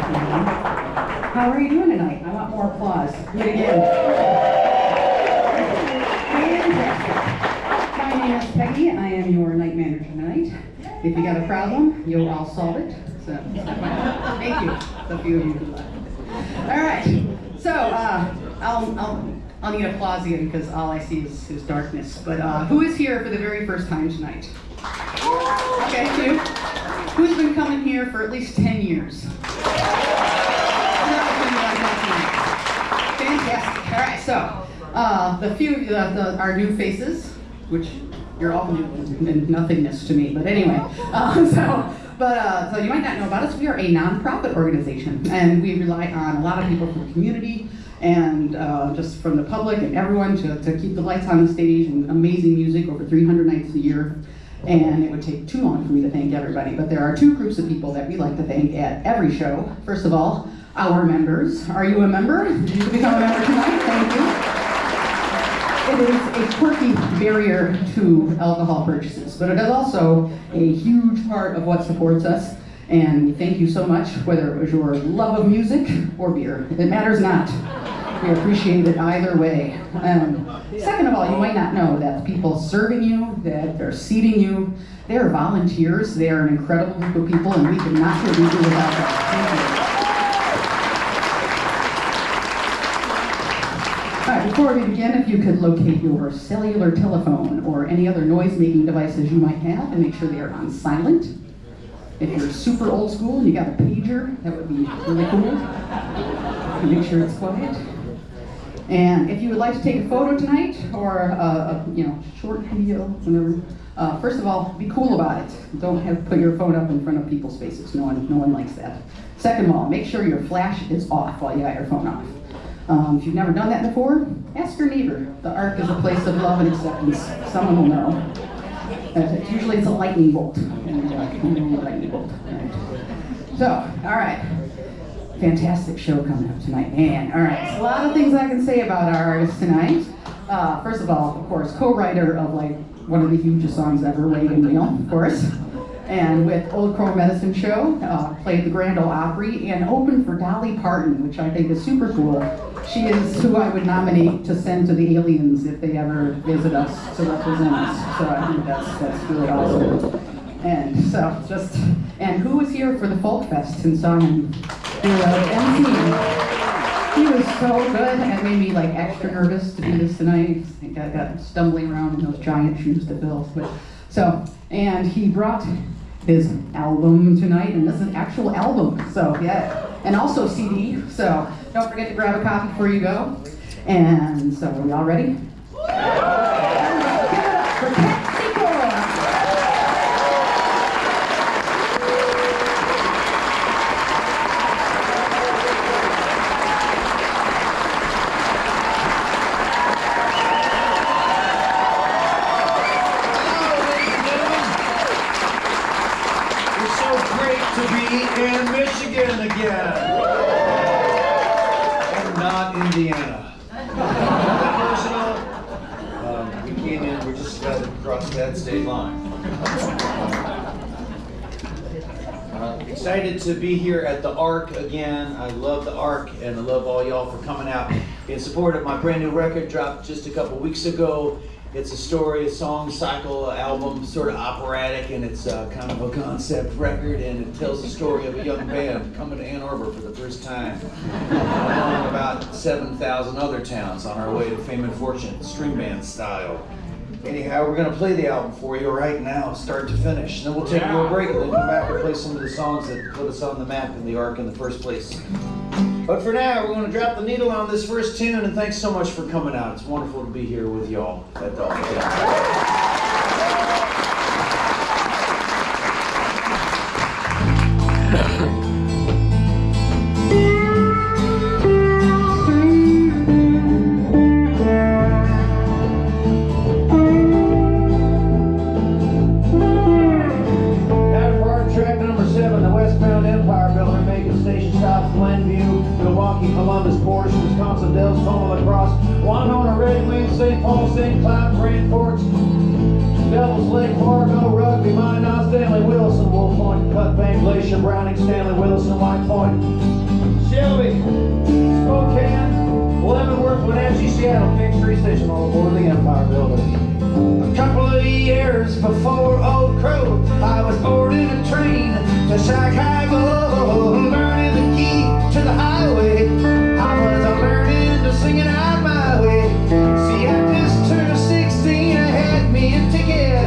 How are you doing tonight? I want more applause. Do it again. Fantastic. My name is Peggy. I am your night manager tonight. If you got a problem, I'll solve it. So, thank you. The few of you who left. All right. So, I'll need applause again because all I see is darkness. But who is here for the very first time tonight? Okay, two. Who's been coming here for at least 10 years? Fantastic. All right, so the few of you, our new faces, which you're all new and nothingness to me, but anyway. So you might not know about us. We are a nonprofit organization, and we rely on a lot of people from the community and just from the public and everyone to keep the lights on the stage and amazing music over 300 nights a year. And it would take too long for me to thank everybody, but there are two groups of people that we like to thank at every show. First of all, our members. Are you a member? Did you become a member tonight? Thank you. It is a quirky barrier to alcohol purchases, but it is also a huge part of what supports us. And we thank you so much, whether it was your love of music or beer. It matters not. We appreciate it either way. Second of all, you might not know that the people serving you, that they're seating you, they're volunteers. They are an incredible group of people, and we could not do what we do without them. Thank you. All right, before we begin, if you could locate your cellular telephone or any other noise-making devices you might have and make sure they are on silent. If you're super old school and you got a pager, that would be really cool. Make sure it's quiet. And if you would like to take a photo tonight or a short video, whatever, first of all, be cool about it. Don't put your phone up in front of people's faces. No one likes that. Second of all, make sure your flash is off while you got your phone off. If you've never done that before, ask your neighbor. The Ark is a place of love and acceptance. Someone will know. Usually it's a lightning bolt. Lightning bolt. Right. So, all right. Fantastic show coming up tonight, man. All right, so a lot of things I can say about our artist tonight. First of all, of course, co-writer of one of the hugest songs ever, Wagon Wheel, of course. And with Old Crow Medicine Show, played the Grand Ole Opry and opened for Dolly Parton, which I think is super cool. She is who I would nominate to send to the aliens if they ever visit us to represent us. So I think that's really awesome. And who was here for the Folk Fest and saw him do MC? He was so good and made me extra nervous to do this tonight. I think I got stumbling around in those giant shoes to fill. And he brought his album tonight, and this is an actual album. So yeah, and also CD. So don't forget to grab a copy before you go. And so are we all ready? Give it up for Ketch, Secor. In Michigan again, and not Indiana. Personal, we came in, we're just about to cross that state line. Excited to be here at the Ark again. I love the Ark, and I love all y'all for coming out in support of my brand new record dropped just a couple weeks ago. It's a story, a song cycle album, sort of operatic, and it's kind of a concept record, and it tells the story of a young band coming to Ann Arbor for the first time, along about 7,000 other towns on our way to fame and fortune, string band style. Anyhow, we're going to play the album for you right now, start to finish. Then we'll take a little break and then come back and play some of the songs that put us on the map in the Ark in the first place. But for now, we're going to drop the needle on this first tune, and thanks so much for coming out. It's wonderful to be here with y'all at the Ark. Columbus, Portage, Wisconsin, Dells, Toma, La Crosse, Winona, Red Wing, St. Paul, St. Cloud, Grand Forks, Devils Lake, Fargo, Rugby, Minot, Stanley, Wilson, Wolf Point, Cut Bank, Glacier, Browning, Stanley, Wilson, White Point, Seattle, Ketch Station, all aboard the Empire Building. A couple of years before Old Crow, I was boarding a train to Chicago, learning the key to the highway. I was learning to sing it out my way. See, I just turned 16, I had me a ticket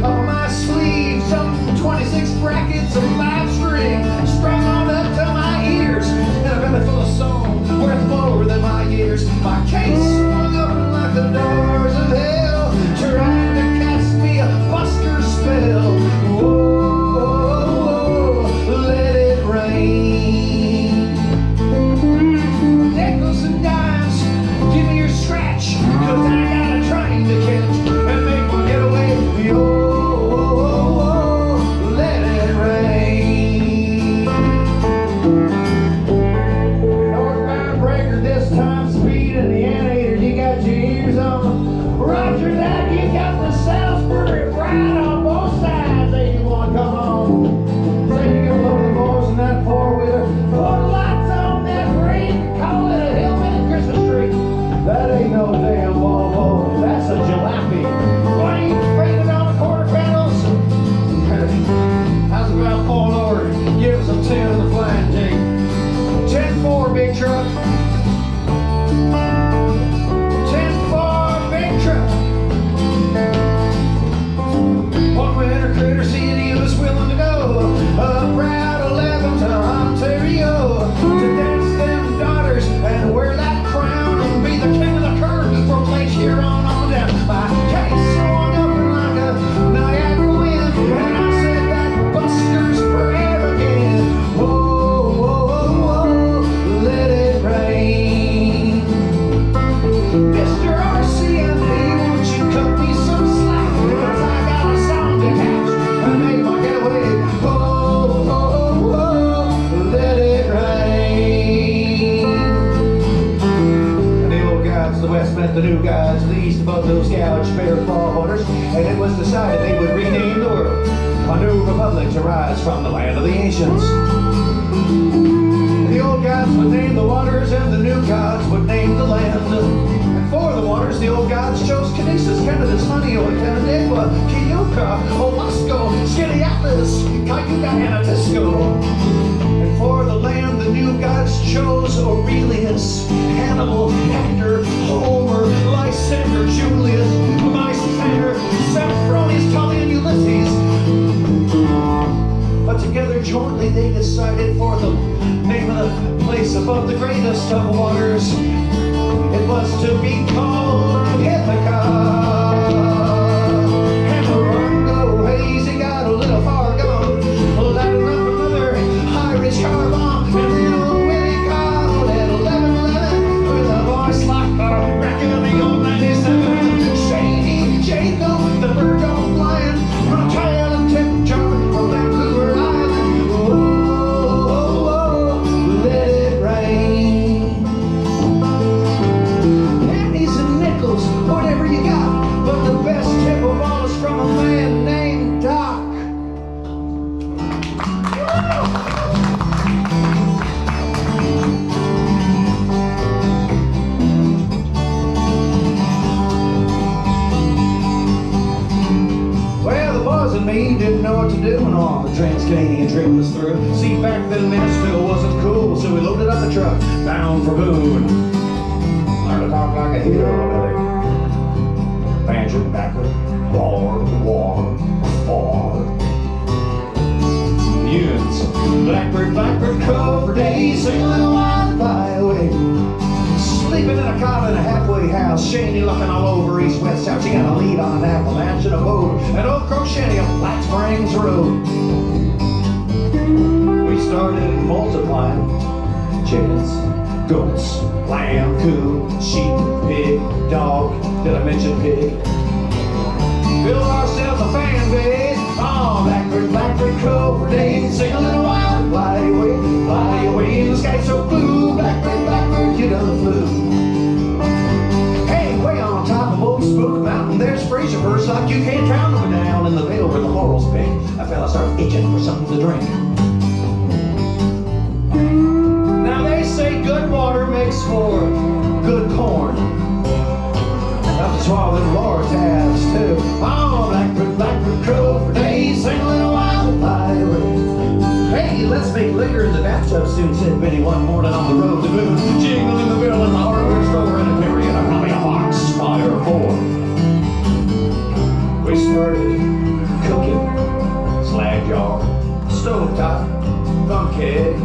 on my sleeve, some 26 brackets of live string strung on up to my ears, and a belly full of song worth more than my years. My case swung open like the doors of hell, trying to cast me a buster spell. Whoa, let it rain. Nickels and dimes, give me your scratch, 'cause I got a train to catch and make my getaway. Yo, let it rain. Northbound breaker, this time speed in the anteater, you got your ears on. Roger that, you got the Salisbury Pride on both sides. 81, come on. Say you got load of the boys in that four-wheeler. Put lights on that ring, call it a hillbilly Christmas tree. That ain't no damn Volvo, that's a jalopy. Blame painted on the quarter panels. How's about pulling over? Give us a 10 in the flying J. 10-4, big truck. 10-4, big truck. One winter critter said he was willing to go up Route 11 to Ontario to dance them daughters and wear that crown and be the king of the curtain from Lake Huron on down. My case swung up like a Niagara wind, and I said that Buster's forever again. Whoa, whoa, whoa, let it rain. Mr. RCMD, won't you cut me some slack, 'cause I got a song to catch and make my getaway. Whoa, whoa, whoa, let it rain. And the old gods, the west met the new gods, the east above those gouged bare claw waters, and it was decided they would rename the world, a new republic to rise from the land of the ancients. The old gods would name the waters, and the new gods would name the land. And for the waters, the old gods chose Kinesis, Canada's Honey, or Canandaigua, Kyoka, Olasco, Skidiatis, Cayuga, and Atisco. And for the land, the new gods chose Aurelius, Hannibal, Hector, Homer, Lysander, Julius, Lysander, Sempronius, Tully, and Ulysses. But together, jointly, they decided for the name of the place above the greatest of waters. It was to be called Ithaca. And the Rongo hazy got a little far gone, lighting up another Irish car bomb. And then old Willie called at 11:11 with a voice like a record of the old 97. Shady Jacob, the Virgo Lion, from Tail and Tip John from Vancouver Island. Whoa, let it rain. Pennies and nickels, whatever you got, but the best tip of all is from a man named Doc. Well, the boys and me didn't know what to do when all the Trans-Canadian trip was through. See, back then Nashville wasn't cool, so we loaded up the truck, bound for Boone. Learned to talk like a hillbilly. Banjo backward, war, war. Yuns, blackbird, blackbird, crow for days, sing a little while and fly away. Sleeping in a cot in a halfway house, Shady looking all over east, west, south. She got a lead on an avalanche and a boat, and old Crow Shanty up Black Springs Road. We started multiplying chickens, goats, lamb, coon, sheep, pig, dog. Did I mention pig? Build ourselves a fan base. Oh, blackbird, blackbird, crow for days, sing a little while and fly away in the sky so blue. Blackbird, blackbird, you done flew. Hey, way on top of old Spook Mountain, there's Fraser First, like you can't count them down in the vale where the laurels pink. I fella started itching for something to drink. Now they say good water makes for good corn. Francois with Laura's tabs too. Oh, Blackbird crow for days, sing a little while fire away. Hey, let's make liquor in the bathtub soon, said Benny one morning on the road to Boone. Jingling the bell in the hardware store in a period of probably a box fire or four. We started cooking, slag jar, stovetop, thumb keg,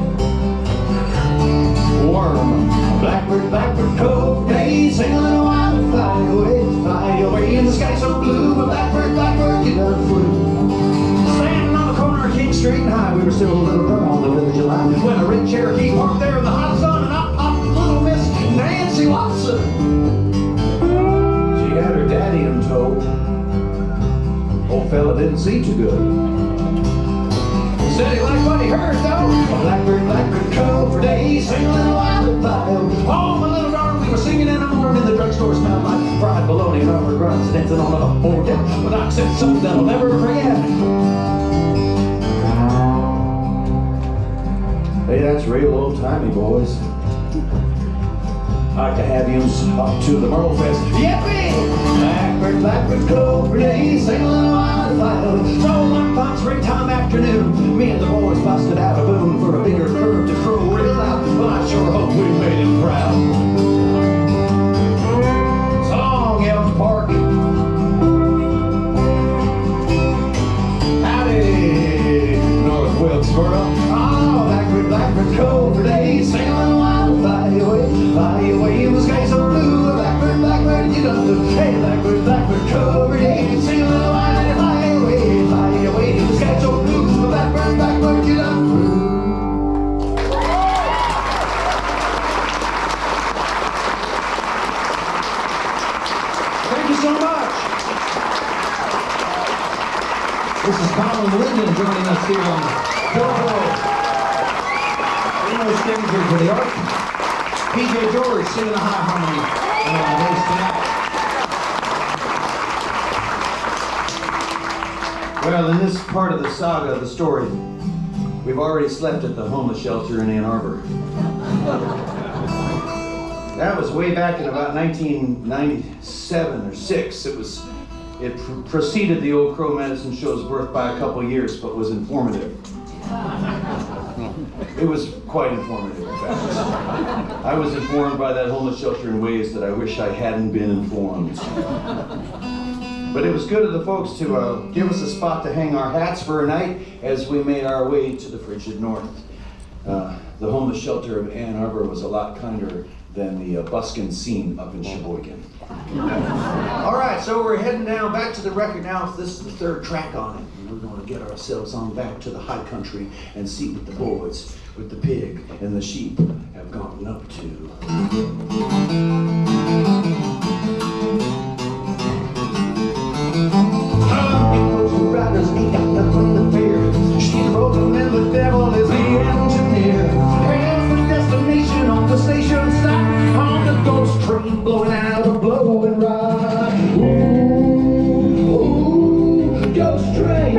worm, blackbird crow, days, sing a little while, fly away in the sky so blue, but blackbird, you done flew. Standing on the corner of King Street and High, we were still a little drunk on the 5th of July, when a red Cherokee parked there in the hot sun, and up popped little Miss Nancy Watson. She had her daddy in tow. Old fella didn't see too good. Said he liked what he heard though. Blackbird crow for days, sing a little while fly. Oh, my little darling, we were singing in the morning. The drugstore smelled like fried bologey and Arbor grunts dancing on a board deck. But I said something that'll never forget. Hey, that's real old-timey, boys. I'd like to have you up to the Merle Fest. Yippee! Blackbird crow for days, sing a little while fly. So one fine springtime afternoon, me and the boys busted out a boon for a bigger curve to crow real loud. But I sure hope we made him proud. Song Elm Park. Howdy, North Wilkesboro. Oh, Blackbird crow for days, sing a little while fly away in the sky so blue. Blackbird, you done flew. Hey, Blackbird crow for days, sing a little while fly away in the sky so blue. Blackbird, you done flew. Thank you so much. This is Colin Linden joining us here on Arbor. No stranger to the art. PJ George singing a high harmony on the bass tonight. Well, in this part of the saga of the story, we've already slept at the homeless shelter in Ann Arbor. That was way back in about 1997 or 6. It preceded the old Crow Medicine Show's birth by a couple years, but was informative. It was quite informative, in fact. I was informed by that homeless shelter in ways that I wish I hadn't been informed. But it was good of the folks to give us a spot to hang our hats for a night as we made our way to the frigid north. The homeless shelter of Ann Arbor was a lot kinder than the buskin scene up in Sheboygan. All right, so we're heading down back to the record now. This is the third track on it. And we're going to get ourselves on back to the high country and see what the boys with the pig and the sheep have gotten up to. Riders ain't got nothing to fear. She's rolling and the devil is the engineer. Here's the destination on the station stop. On the ghost train blowing out a blowing rod. Ooh, ooh, ghost train.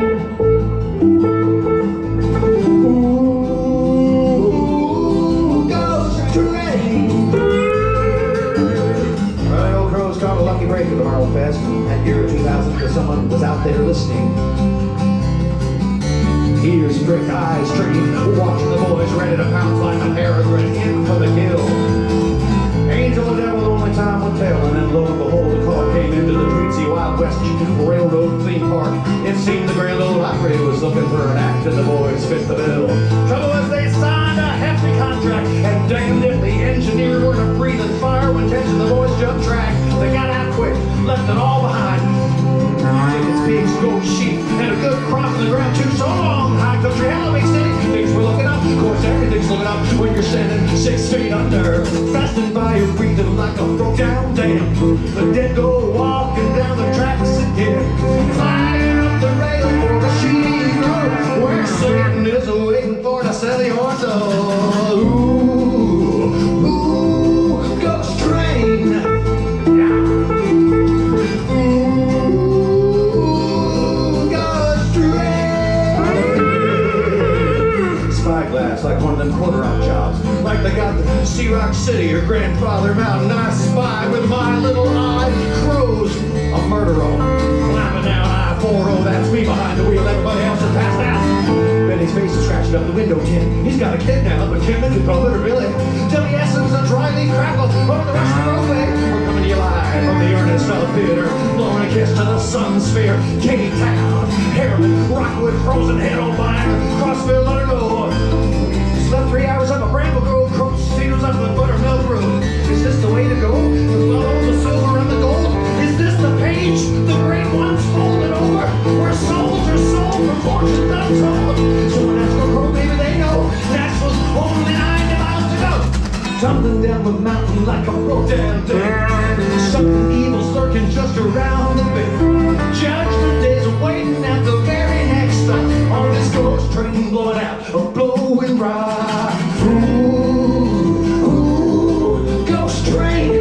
Ooh, ghost train. Well, the old crow's caught a lucky break at the Merle Fest. That year 2000, because someone was out there listening. Ears prick, eyes strained, watching the boys ready to pounce like a peregrine in for the kill. Angel and devil, only time would tell, and then lo and behold, the call came into the Treatsy Wild West Railroad theme park. It seemed the grand old operator was looking for an act, and the boys fit the bill. Trouble was they signed a hefty contract, and damned if the engineer weren't breathing fire when catching the boys jumped track. They got out quick, left it all behind. Chickens, pigs, goats, sheep, and a good crop in the ground too. So long, high country, hello, big city. Things were looking up, of course everything's looking up when you're standing 6 feet under. Fasting by your breathing like a broke down dam. The dead go walking down the tracks again. Flying up the rail for the sheep road, where Satan is waiting for to sell your soul. Ooh, ooh, ghost train. Spyglass, like one of them quarter-ounce jobs. Like they got the Sea Rock City or Grandfather Mountain. I spy with my little eye crows goes a murder roll. Climbing down I-4, that's me behind the wheel, everybody else is passed out. Benny's face is scratching up the window tint. He's got a kid now, but Kim and call it Billy. Till the essence of dry leaf crackle over the rest of the roadway. We're coming to you live from the Ernest Fella Theater, blowing a kiss to the sun sphere. K-Town, Harriman, Rockwood, Frozen Head, O'Brien, Crossville, let her go. Slept 3 hours up a Bramble Grove, Croaks, Cedars up the Buttermilk Road. Is this the way to go? Follow the silver and the gold? Is this the page the great ones folded over? Where souls are sold for fortunes untold? Someone asked a crow, maybe they know. Nashville's only 90 miles to go. Tumbling down the mountain like a broke down thing. Something evil's lurking just around the bend. Judgment Day's waiting at the very next stop. On this ghost train blowing out a blowing ride. Ooh, ooh, ghost train.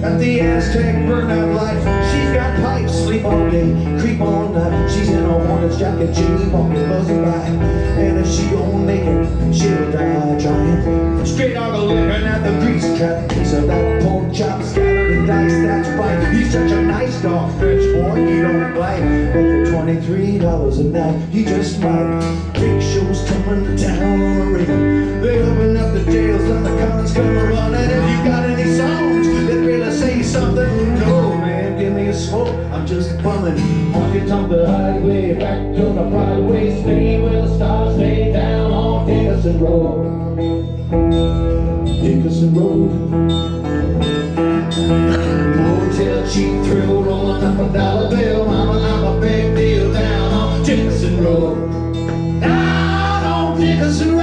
At the Aztec burnout light, she's got pipes, sleep all day, creep all night. She's in a Hornets jacket, Jimmy walking, buzzing by. And if she don't make it, she'll die trying. Straight out of looking at the grease trap, piece of that pork chop scattered and diced, that's right. He's such a nice dog, French boy, he don't bite. But for $23 a night, he just might. Big shows coming to town on the ring. They open up the jails, let the cons come running. If you got any songs that really say something, no man, give me a smoke, I'm just bumming. Walking on the highway, back to the Broadway, stay where the stars stay down on Dickinson Road. Dickinson Road. Motel cheap thrill, rolling up a dollar bill. Mama, I'm a big deal down on Dickinson Road. Down on Dickinson Road.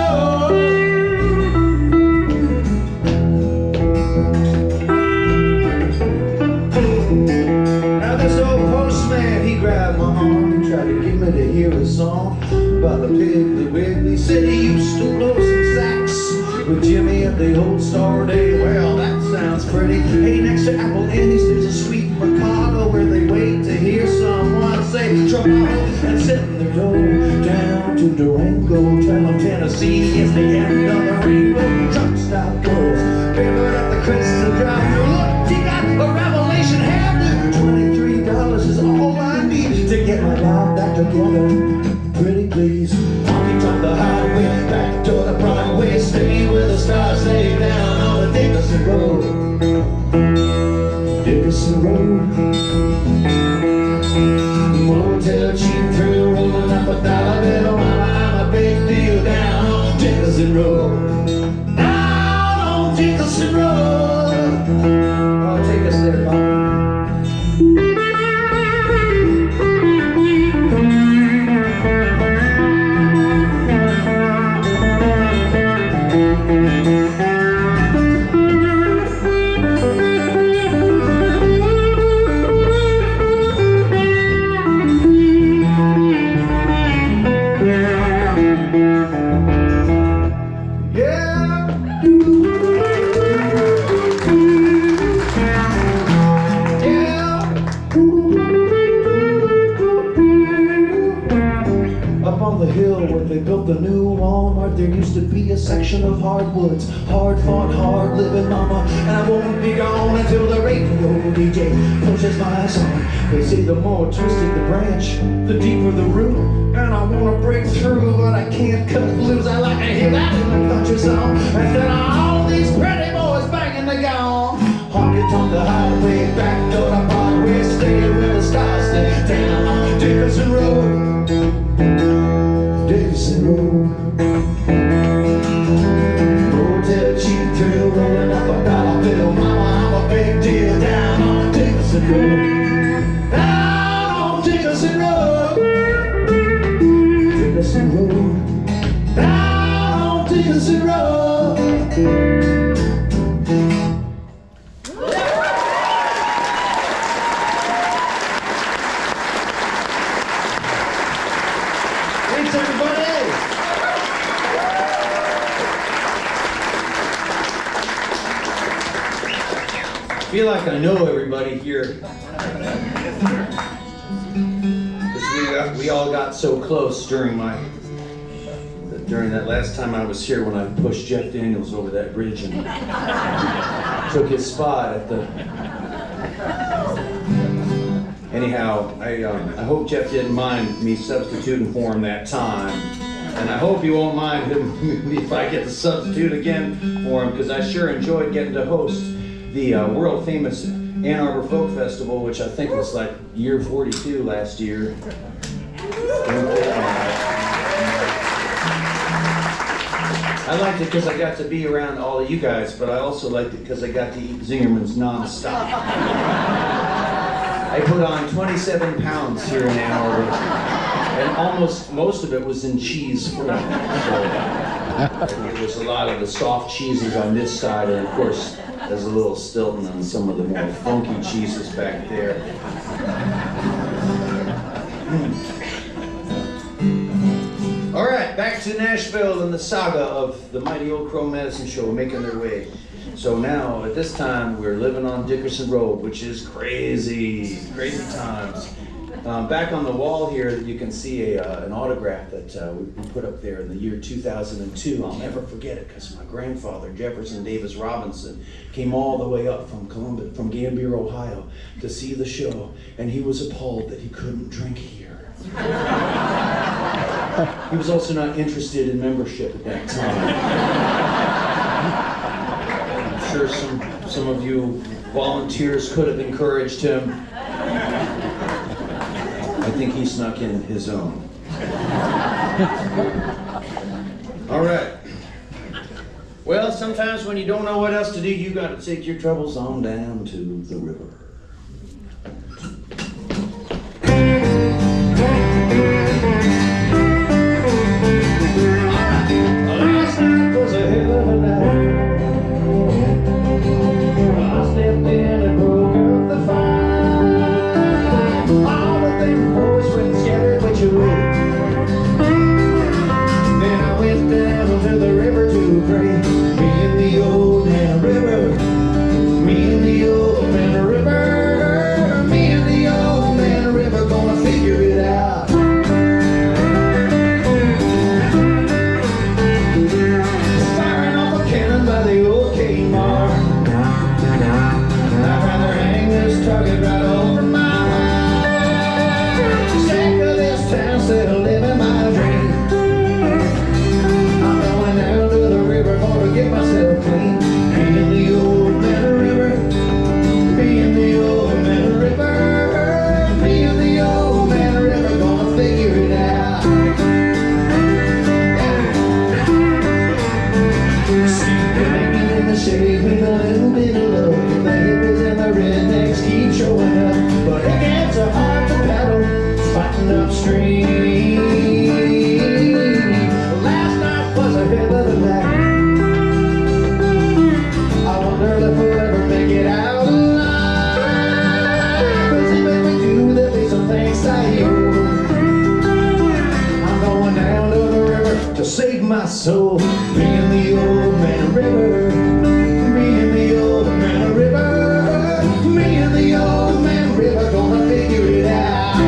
Now this old postman, he grabbed my arm and tried to get me to hear a song about the Piggly Wiggly city used to blow some sacks with Jimmy at the old Star Day. Well, that sounds pretty. Hey, next to Apple Annie's, there's a sweet Mercado where they wait to hear someone say trabajo and sit in their door. Down to Durango, down Tennessee, it's the end of the rainbow. Truck stop girls, favored at the Crystal Drive. Look, he got a revelation hairdo. $23 is all I need to get my life back together. Pretty please, walking on the highway, back to the Broadway, stay where the stars stay down on the Dickinson Road. Dickinson Road. Motel cheap thrill, rolling up a dollar bill. Mama, I'm a big deal down on Dickinson Road. Down Up on the hill where they built the new Walmart, there used to be a section of hardwoods. Hard fought, hard living mama, and I won't be gone until the radio DJ pushes my song. They say the more twisted the branch, the deeper the root, and I wanna break through, but I can't cut loose. I like to hear that in the country song, and then all these pretty boys banging the gong. Honky tonk the highway, back door to Broadway, staying where the stars stay, down on Dickerson Road. Dickerson Road. Motel cheap thrill, rolling up a dollar bill. Mama, I'm a big deal down on Dickerson Road. Down on Dickerson Road. Dickerson Road. Down on Dickerson Road. Thanks, everybody. I feel like I know everybody here. Because we all got so close during that last time I was here when I pushed Jeff Daniels over that bridge and took his spot at the... Anyhow, I hope Jeff didn't mind me substituting for him that time. And I hope you won't mind him if I get to substitute again for him, because I sure enjoyed getting to host the world famous Ann Arbor Folk Festival, which I think was like year 42 last year. I liked it because I got to be around all of you guys, but I also liked it because I got to eat Zingerman's nonstop. I put on 27 pounds here in Ann Arbor, and most of it was in cheese form. So it was a lot of the soft cheeses on this side, and of course, there's a little Stilton on some of the more funky cheeses back there. All right, back to Nashville and the saga of the Mighty Old Crow Medicine Show making their way. So now, at this time, we're living on Dickerson Road, which is crazy times. Back on the wall here, you can see an autograph that we put up there in the year 2002. I'll never forget it because my grandfather, Jefferson Davis Robinson, came all the way up from Gambier, Ohio, to see the show, and he was appalled that he couldn't drink here. He was also not interested in membership at that time. I'm sure some of you volunteers could have encouraged him. I think he snuck in his own. All right. Well, sometimes when you don't know what else to do, you got to take your troubles on down to the river. Last night was a hell of a night. I stepped in and broke up the fight. All the things boys went scattered which way. Then I went down to the river to pray. Me and the old man river. Me and the old man river. Me and the old man river gonna figure it out. Firing off a cannon by the old Kmart. I'd rather hang this target right over my heart. Sick of this town, instead of living my dream. I'm going down to the river for to get myself clean. Me and the old man river. Me and the old man river. Me and the old man river gonna figure it out. Sleeping in the shade with a little bit of love. The hippies and the rednecks keep showing up, but it gets so hard to paddle, fighting upstream. Last night was a hell of a night. I wonder if we'll ever make it out alive. 'Cause even if we do, there'll be some things I owe. I'm going down to the river to save my soul. Me and the old man river. Me and the old man river. Me and the old man river gonna figure it out.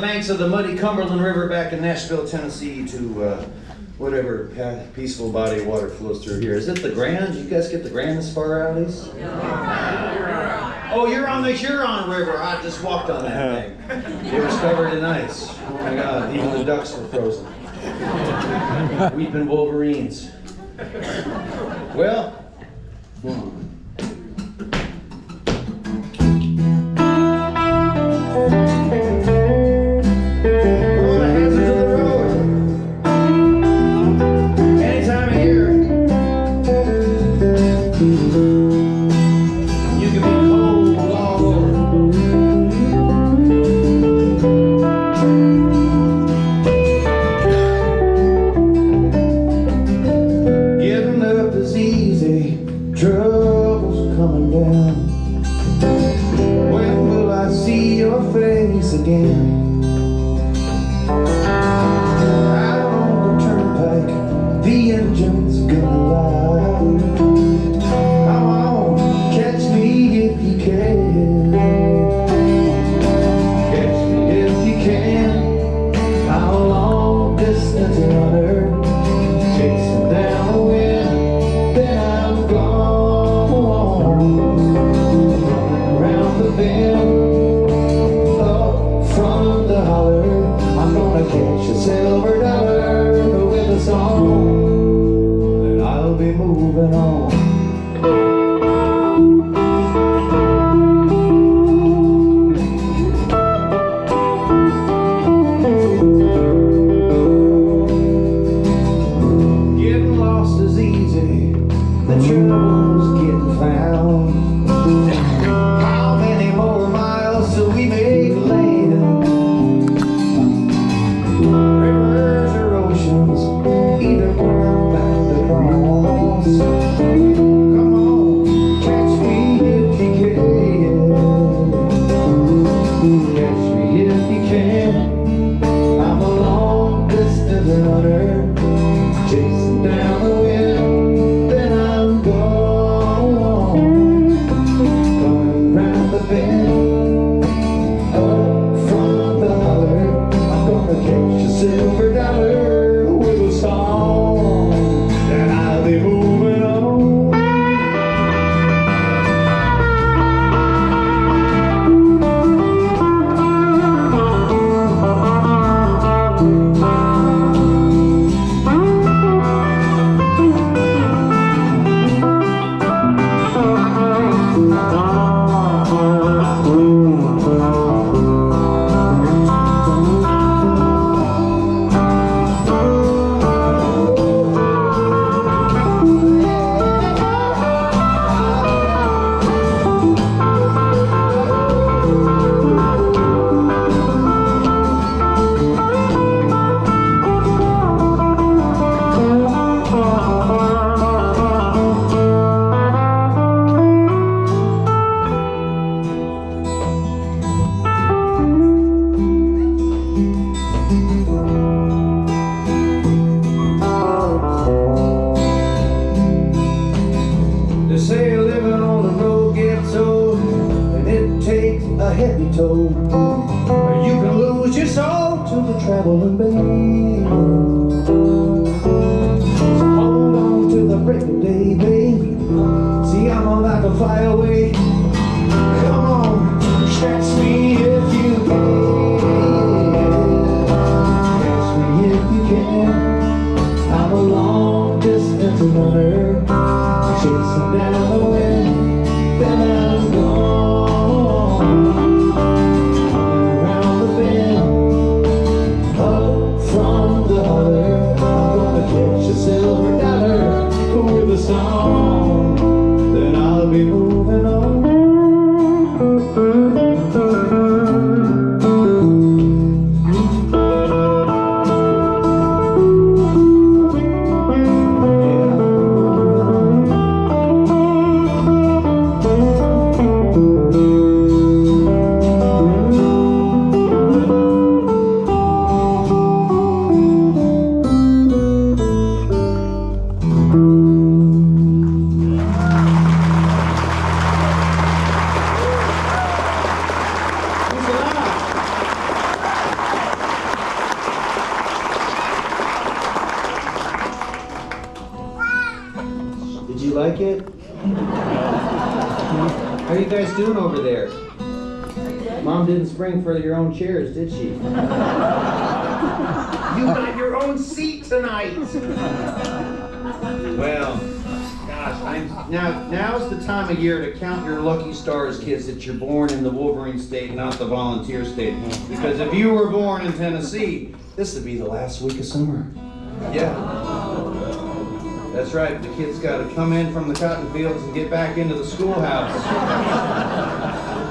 banks of the muddy Cumberland River back in Nashville, Tennessee to whatever peaceful body of water flows through here. Is it the Grand? You guys get the Grand as far out east? Oh, you're on the Huron River. I just walked on that thing. It was covered in ice. Oh my God, even the ducks were frozen. Weeping Wolverines. Well, you like it? How are you guys doing over there? Mom didn't spring for your own chairs, did she? You got your own seat tonight. Well, gosh, now's the time of year to count your lucky stars, kids, that you're born in the Wolverine state, not the volunteer state. Because if you were born in Tennessee, this would be the last week of summer. Yeah. That's right, the kids got to come in from the cotton fields and get back into the schoolhouse.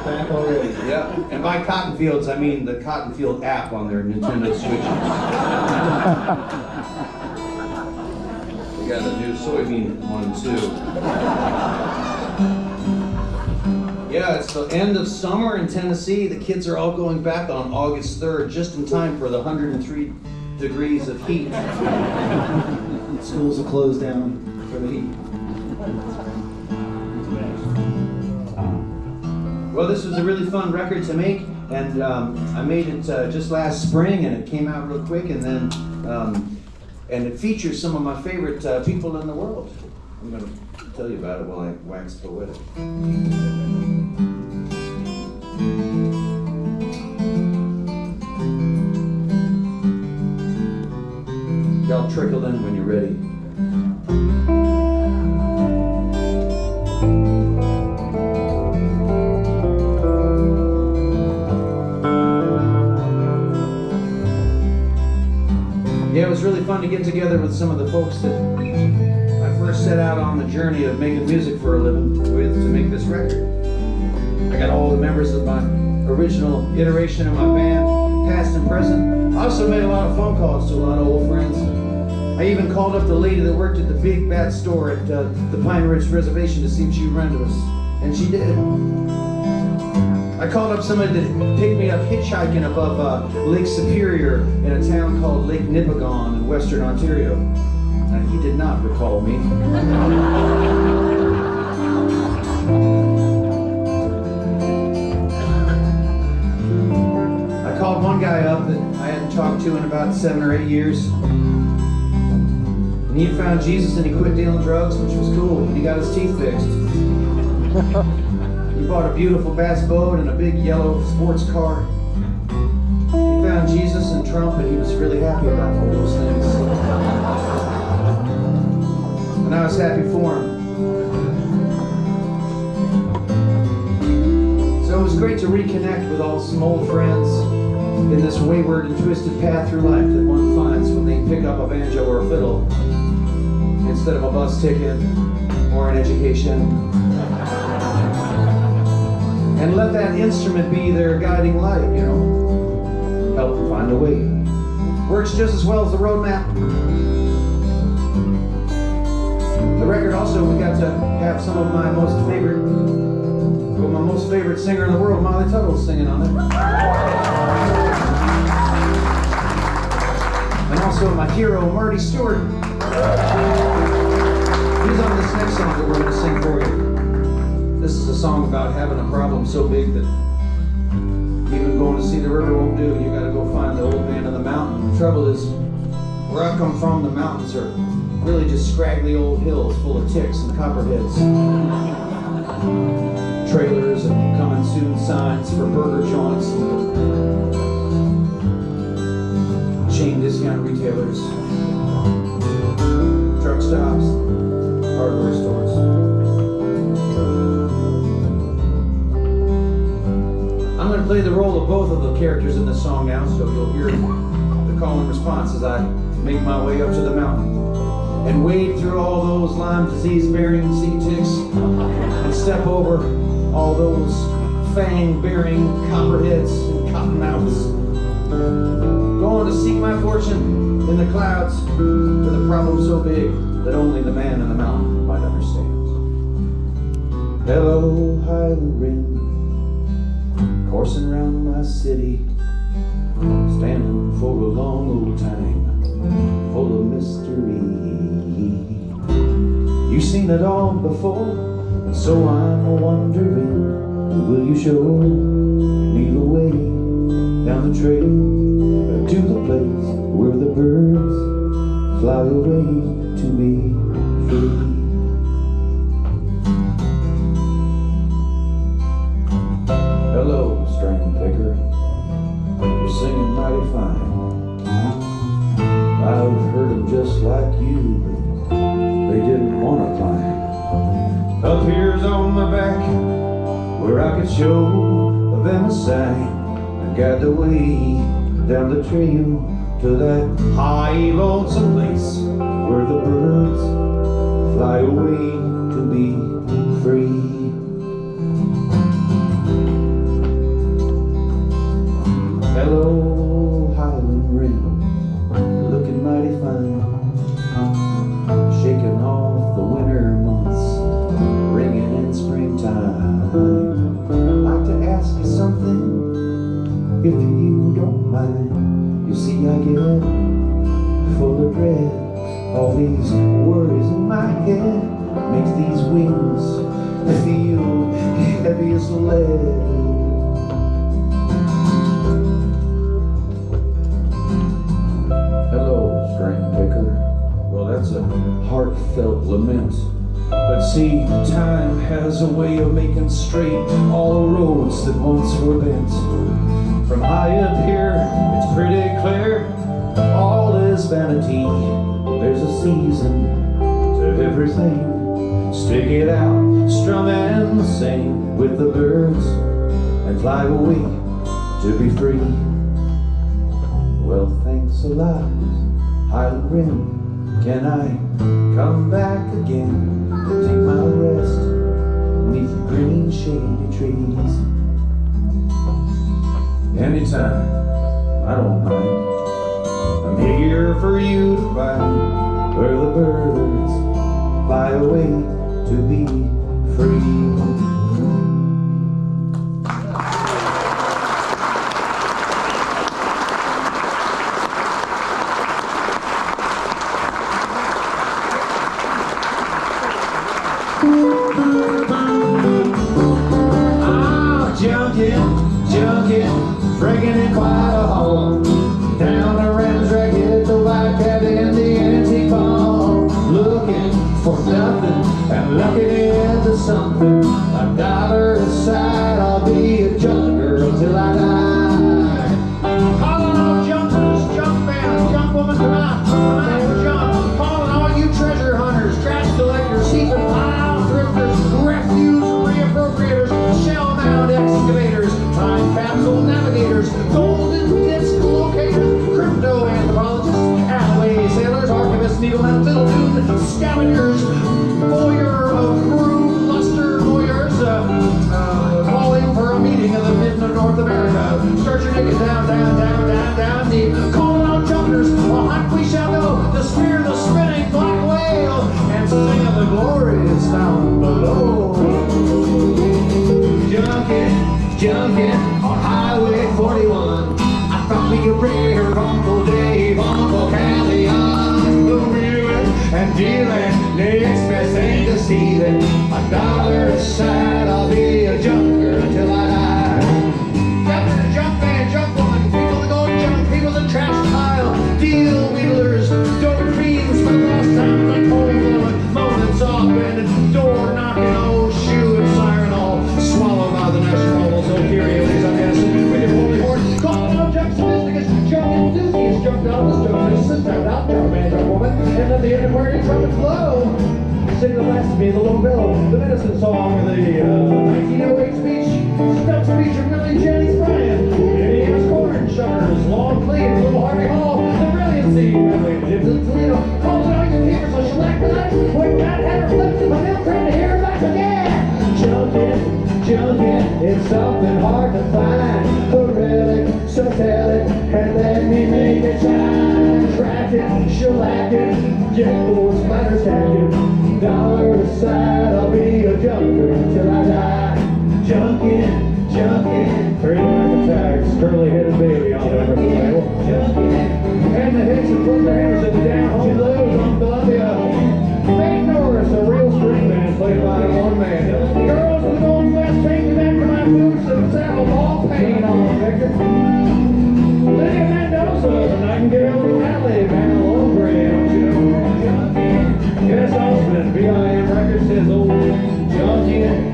Back already. Yeah, and by cotton fields, I mean the Cotton Field app on their Nintendo Switches. We got a new soybean one too. Yeah, it's the end of summer in Tennessee. The kids are all going back on August 3rd, just in time for the 103 degrees of heat. Schools will close down for the heat. Well, this was a really fun record to make, and I made it just last spring, and it came out real quick, and then and it features some of my favorite people in the world. I'm going to tell you about it while I wax poetic. Y'all trickle in when you're ready. Yeah, it was really fun to get together with some of the folks that I first set out on the journey of making music for a living with to make this record. I got all the members of my original iteration of my band, past and present. I also made a lot of phone calls to a lot of old friends. I even called up the lady that worked at the Big Bad Store at the Pine Ridge Reservation to see if she'd run to us, and she did. I called up somebody that picked me up hitchhiking above Lake Superior in a town called Lake Nipigon in Western Ontario. Now, he did not recall me. I called one guy up that I hadn't talked to in about 7 or 8 years. And he had found Jesus and he quit dealing drugs, which was cool, and he got his teeth fixed. He bought a beautiful bass boat and a big yellow sports car. He found Jesus and Trump, and he was really happy about all those things. And I was happy for him. So it was great to reconnect with some old friends in this wayward and twisted path through life that one finds when they pick up a banjo or a fiddle instead of a bus ticket or an education. And let that instrument be their guiding light, you know. Help them find a way. Works just as well as the road map. The record also, we got to have some of my most favorite singer in the world, Molly Tuttle, singing on it. And also my hero, Marty Stewart. He's on this next song that we're going to sing for you. This is a song about having a problem so big that even going to see the river won't do. You got to go find the old man in the mountain. The trouble is, where I come from, the mountains are really just scraggly old hills full of ticks and copperheads. Trailers and coming soon signs for burger joints and chain discount retailers, truck stops, hardware stores. I'm going to play the role of both of the characters in this song now, so you'll hear the call and response as I make my way up to the mountain and wade through all those Lyme disease-bearing sea ticks and step over all those fang-bearing copperheads and cottonmouths. Going to seek my fortune in the clouds with a problem so big that only the man in the mountain might understand. Hello, Highland Wind, coursing round my city, standing for a long old time, full of mystery. You've seen it all before, and so I'm wondering, will you show me the way down the trail to the place where the birds fly away to be free? just like you, but they didn't want to climb. Up here's on my back, where I could show them a sign. I got the way down the trail to that high, lonesome place where the birds fly away to be free. Hello, Highland Rim, looking mighty fine, shaking off the winter months, ringing in springtime. I'd like to ask you something, if you don't mind. You see, I get full of dread. All these worries in my head makes these wings feel heavy as lead. Hello, string picker. Well, that's a heartfelt lament. But see, time has a way of making straight all the roads that once were bent. From high up here, it's pretty clear, all is vanity. There's a season to everything. Stick it out, strum and sing with the birds, and fly away to be free. Well, thanks a lot, Highland Rim. Can I come back again to take my rest beneath green shady trees? Anytime, I don't mind. I'm here for you to find where the birds fly away to be free. Junkin', breaking in quite a hole. Down the Rams Racket, the White Cat and the antique ball. Looking for nothing and looking into something. $1 aside, I'll be a junk girl till I die. Calling all jumpers, junk bands, junk woman, come out for junk. Calling all you treasure hunters, trash collectors, season pile thrifters, refuse reappropriators, shell mound excavators, time capsule navigators, golden disc locators, crypto anthropologists, alleyway sailors, archivists, needlemen, fiddle tune, scavengers, voyeur of groove, luster voyeurs, calling for a meeting of the Midland of North America. Start your naked down, deep. Calling out jumpers, a hunt we shall go, to spear the spinning black whale, and sing of the glories down below. Junkin' on Highway 41. I thought we could bring her Uncle Dave, Uncle Callie on the wheeling and dealing. The express ain't deceiving. $1 aside, I'll be a junker until I die. Jumper, jump man, jump woman, people that go junk, people that trash pile, deal wheelers, dope fiends, for the lost time, like hole blowing, moaning, soft bending, door knocking, old shoe and siren all swallowed by the national. So curious, I'm guessing we can hold the horn. Calling out junk sophisticates, junk enthusiasts, junk novelists, junk citizens, junk out, junk man, junk woman, and then the end of party trumpets blow. Sing the last to me, the low bill, the medicine song of the 1908 speech, stump speech of Willie Jennings Bryan, Indiana's corn shutters, Long Clean, Little Harvey Hall, the brilliancy, Medley, Gibson Toledo, calling out your papers, so she'll act tonight, with that header flips in my milk trying to hear her back again. Junkin', it's something hard to find. A relic, so tell it, and let me make it shine. Track it, shellac it, get those splatters stacking. $1 aside, I'll be a junker till I die. Junkin', pretty like tags, curly-headed baby on over the label. And the hits and put their hands in the down home blues on Columbia. Fake Norris, a real string band played by one man. Girls with Old West take me back to my boots and saddle all pain on Victor. Lydia Mendoza, the Nightingale of the Valley, man, a little gray, don't you know? Yes, Osmond, BIM Records says old junkin'.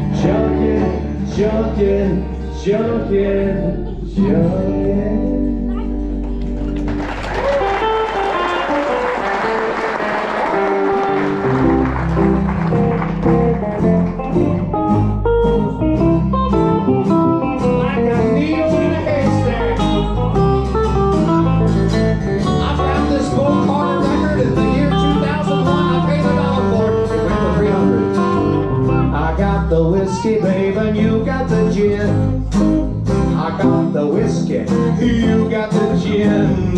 the whiskey, you got the gin.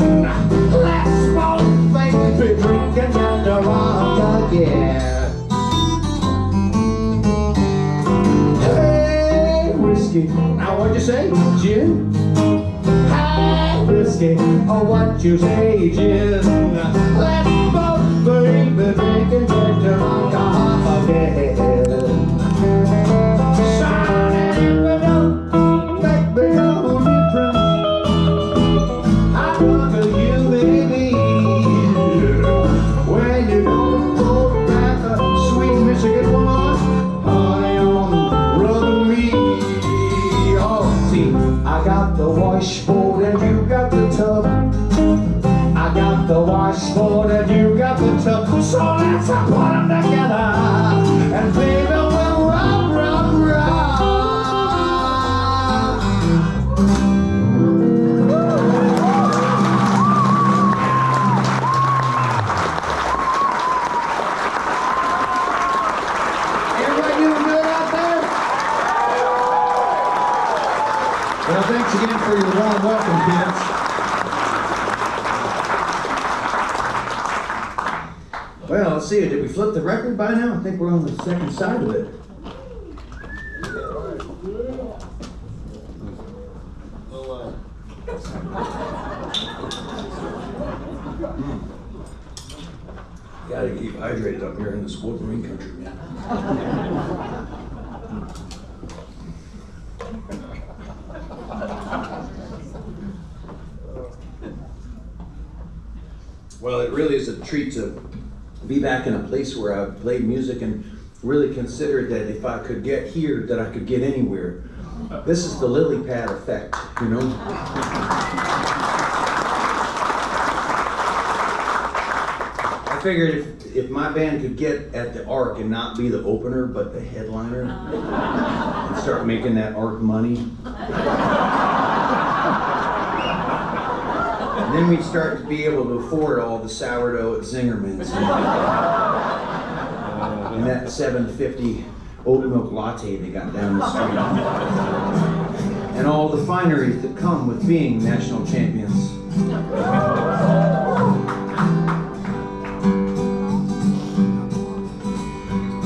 Let's both baby drink and get drunk again. Hey, whiskey, now what'd you say, gin? Hey, whiskey, oh what you say, gin? Let's both baby drink and get drunk again. Washboard and you got the tub. I got the washboard and you got the tub. So let's put them together and baby we'll rock, rock, rock. Everybody doing good out there? Well, thanks again for your warm welcome, kids. Well, let's see, did we flip the record by now? I think we're on the second side of it. Gotta keep hydrated up here in this Wolverine country, man. Well, it really is a treat to be back in a place where I've played music and really considered that if I could get here, that I could get anywhere. This is the lily pad effect, you know? I figured if my band could get at the Ark and not be the opener, but the headliner, and start making that Ark money, and then we'd start to be able to afford all the sourdough at Zingerman's and that $7.50 oat milk latte they got down the street. And all the fineries that come with being national champions.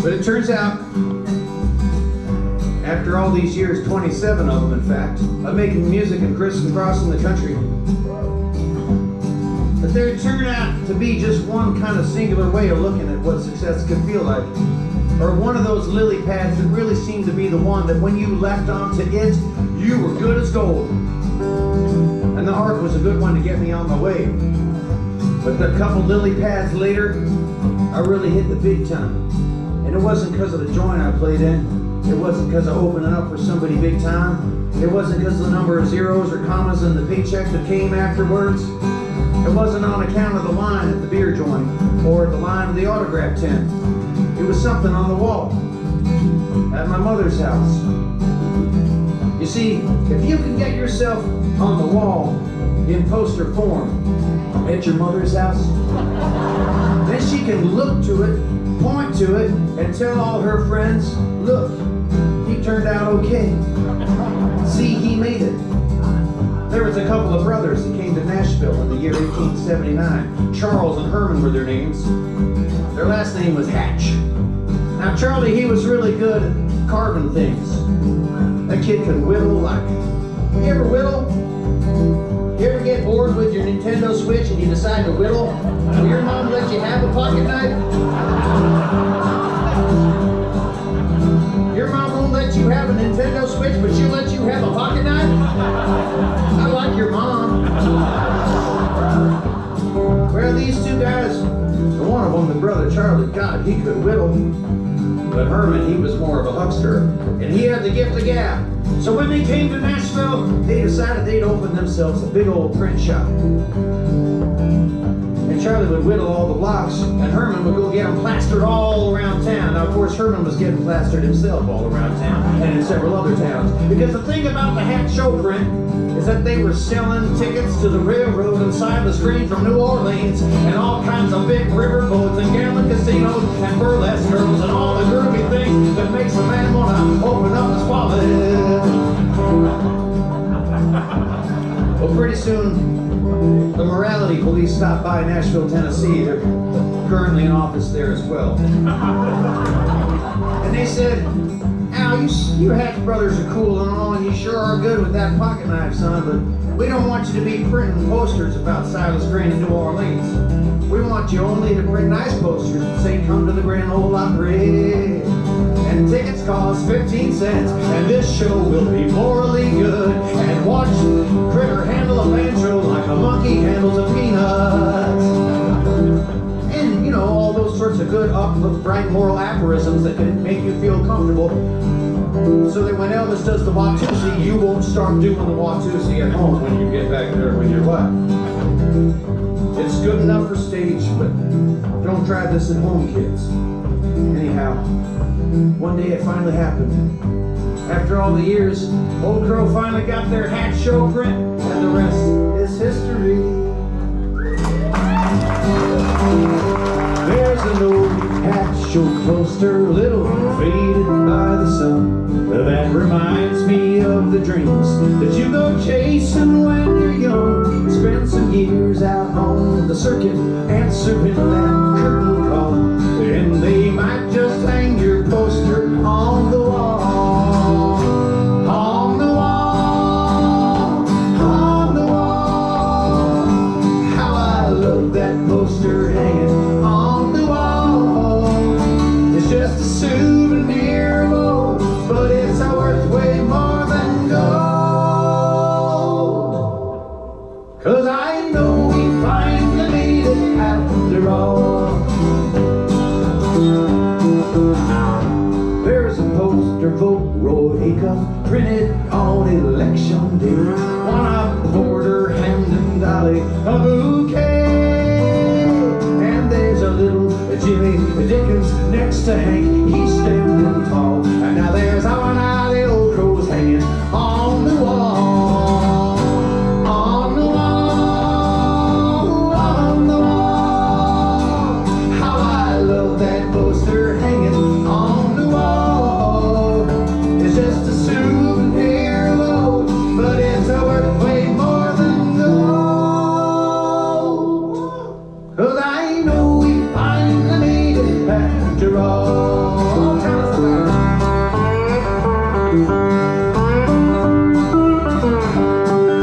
But it turns out, after all these years, 27 of them in fact, of making music and crisscrossing the country, that there turned out to be just one kind of singular way of looking at what success could feel like. Or one of those lily pads that really seemed to be the one that when you left onto it, you were good as gold. And the Ark was a good one to get me on my way. But a couple lily pads later, I really hit the big time. And it wasn't because of the joint I played in. It wasn't because of opening up for somebody big time. It wasn't because of the number of zeros or commas in the paycheck that came afterwards. It wasn't on account of the line at the beer joint or the line of the autograph tent. It was something on the wall at my mother's house. You see, if you can get yourself on the wall in poster form at your mother's house, then she can look to it, point to it, and tell all her friends, look, he turned out okay. See, he made it. There was a couple of brothers that came to Nashville in the year 1879. Charles and Herman were their names. Their last name was Hatch. Now Charlie, he was really good at carving things. That kid could whittle like, you ever whittle? You ever get bored with your Nintendo Switch and you decide to whittle? Will your mom let you have a pocket knife? Your mom won't let you have a Nintendo Switch, but she'll let you have a pocket knife? I like your mom. Well, these two guys, one of them, the brother Charlie, God, he could whittle. But Herman, he was more of a huckster, and he had the gift of gab. So when they came to Nashville, they decided they'd open themselves a big old print shop. And Charlie would whittle all the blocks, and Herman would go get them plastered all around town. Now, of course, Herman was getting plastered himself all around town, and in several other towns. Because the thing about the Hat show print is that they were selling tickets to the railroad inside the stream from New Orleans, and all kinds of big river boats, and gambling casinos, and burlesque girls, and all the groovy things that makes a man wanna open up his wallet. Well, pretty soon, the morality police stopped by Nashville, Tennessee. They're currently in office there as well. And they said, Al, you Hatch brothers are cool and all, and you sure are good with that pocket knife, son, but we don't want you to be printing posters about Silas Green in New Orleans. We want you only to print nice posters that say, come to the Grand Ole Opry. And tickets cost 15 cents, and this show will be morally good. And watch Critter handle a banjo like a monkey handles a peanut. And, you know, all those sorts of good, upright moral aphorisms that can make you feel comfortable. So that when Elvis does the Watusi, you won't start doing the Watusi at home when you get back there with your wife. It's good enough for stage, but don't try this at home, kids. Anyhow, one day it finally happened. After all the years, Old Crow finally got their Hatch show print, and the rest is history. There's an old Hatch show poster, a little faded by the sun, that reminds me of the dreams that you go chasing when you're young. Spend some years out on the circuit, answering that curtain call, and they might just hang your poster on the wall. On the wall, on the wall. How I love that poster hanging on the wall. It's just a souvenir of old, but it's worth way more than gold. 'Cause I know we finally made it after all. There's a poster vote Roy Acuff printed on election day. One up the border handing Dolly a bouquet. And there's a little Jimmy Dickens next to Hank. He's standing tall. And now there's one of the old crows hanging on the wall. On the wall, on the wall. How I love that poster hanging on the wall. It's just a souvenir of old, but it's worth way more than gold. 'Cause I know we finally made it after all.